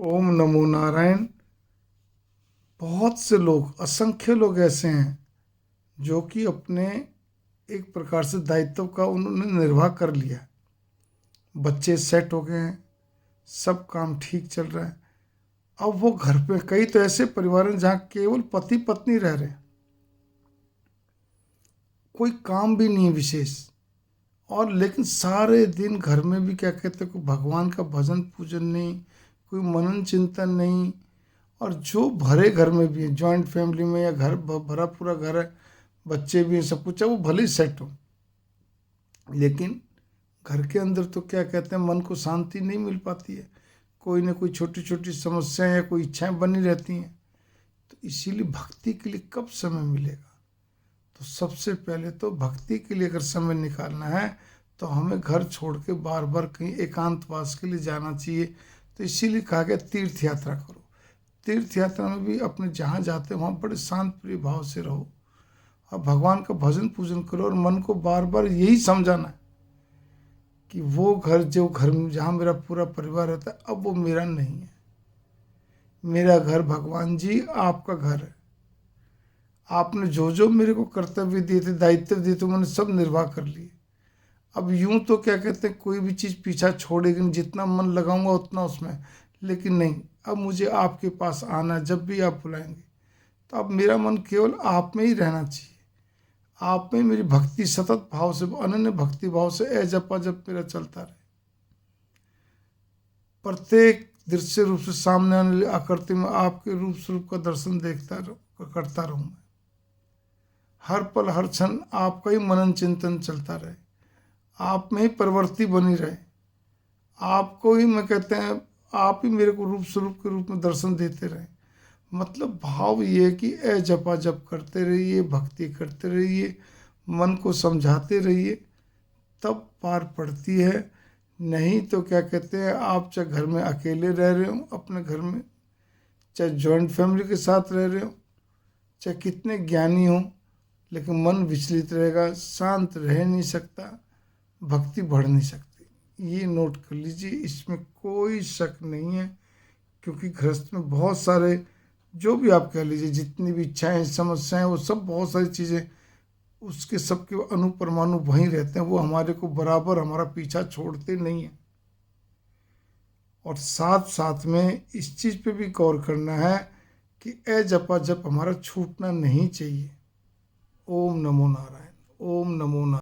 ओम नमो नारायण। बहुत से लोग, असंख्य लोग ऐसे हैं जो कि अपने एक प्रकार से दायित्व का उन्होंने निर्वाह कर लिया। बच्चे सेट हो गए हैं, सब काम ठीक चल रहा है। अब वो घर पे, कई तो ऐसे परिवार हैं जहाँ केवल पति पत्नी रह रहे हैं, कोई काम भी नहीं है विशेष, और लेकिन सारे दिन घर में भी क्या कहते हैं, कोई भगवान का भजन पूजन नहीं, कोई मनन चिंतन नहीं। और जो भरे घर में भी है, जॉइंट फैमिली में या घर भरा पूरा घर है, बच्चे भी हैं, सब कुछ है, वो भले ही सेट हो, लेकिन घर के अंदर तो क्या कहते हैं, मन को शांति नहीं मिल पाती है। कोई ना कोई छोटी छोटी समस्याएं या कोई इच्छाएं बनी रहती हैं। तो इसीलिए भक्ति के लिए कब समय मिलेगा? तो सबसे पहले तो भक्ति के लिए अगर समय निकालना है तो हमें घर छोड़ के बार बार कहीं एकांतवास के लिए जाना चाहिए। तो इसीलिए कहा गया तीर्थ यात्रा करो। तीर्थ यात्रा में भी अपने जहाँ जाते हैं वहाँ बड़े शांत प्रिय भाव से रहो और भगवान का भजन पूजन करो, और मन को बार बार यही समझाना है कि वो घर, जो घर में जहाँ मेरा पूरा परिवार रहता है, अब वो मेरा नहीं है। मेरा घर भगवान जी आपका घर है। आपने जो जो मेरे को कर्तव्य दिए थे, दायित्व दिए थे, मैंने सब निर्वाह कर लिए। अब यूं तो क्या कहते हैं, कोई भी चीज़ पीछा छोड़ेगी नहीं, जितना मन लगाऊंगा उतना उसमें, लेकिन नहीं, अब मुझे आपके पास आना है जब भी आप बुलाएंगे। तो अब मेरा मन केवल आप में ही रहना चाहिए। आप में मेरी भक्ति सतत भाव से, अनन्य भक्ति भाव से जपा जप मेरा चलता रहे। प्रत्येक दृश्य रूप से सामने आने वाली आकृति में आपके रूप स्वरूप का दर्शन करता रहूं मैं। हर पल हर क्षण आपका ही मनन चिंतन चलता रहे, आप में ही प्रवृत्ति बनी रहे, आपको ही मैं कहते हैं, आप ही मेरे को रूप स्वरूप के रूप में दर्शन देते रहे। मतलब भाव ये है कि जपा जप करते रहिए, भक्ति करते रहिए, मन को समझाते रहिए, तब पार पड़ती है। नहीं तो क्या कहते हैं, आप चाहे घर में अकेले रह रहे हो अपने घर में, चाहे जॉइंट फैमिली के साथ रह रहे हो, चाहे कितने ज्ञानी हो, लेकिन मन विचलित रहेगा, शांत रह नहीं सकता, भक्ति बढ़ नहीं सकती। ये नोट कर लीजिए, इसमें कोई शक नहीं है। क्योंकि गृहस्थ में बहुत सारे, जो भी आप कह लीजिए, जितनी भी इच्छाएं समस्याएं, वो सब बहुत सारी चीज़ें, उसके सबके अणु परमाणु वहीं रहते हैं, वो हमारे को बराबर हमारा पीछा छोड़ते नहीं हैं। और साथ साथ में इस चीज़ पे भी गौर करना है कि जपा जप हमारा छूटना नहीं चाहिए। ओम नमो नारायण। ओम नमो नारायण।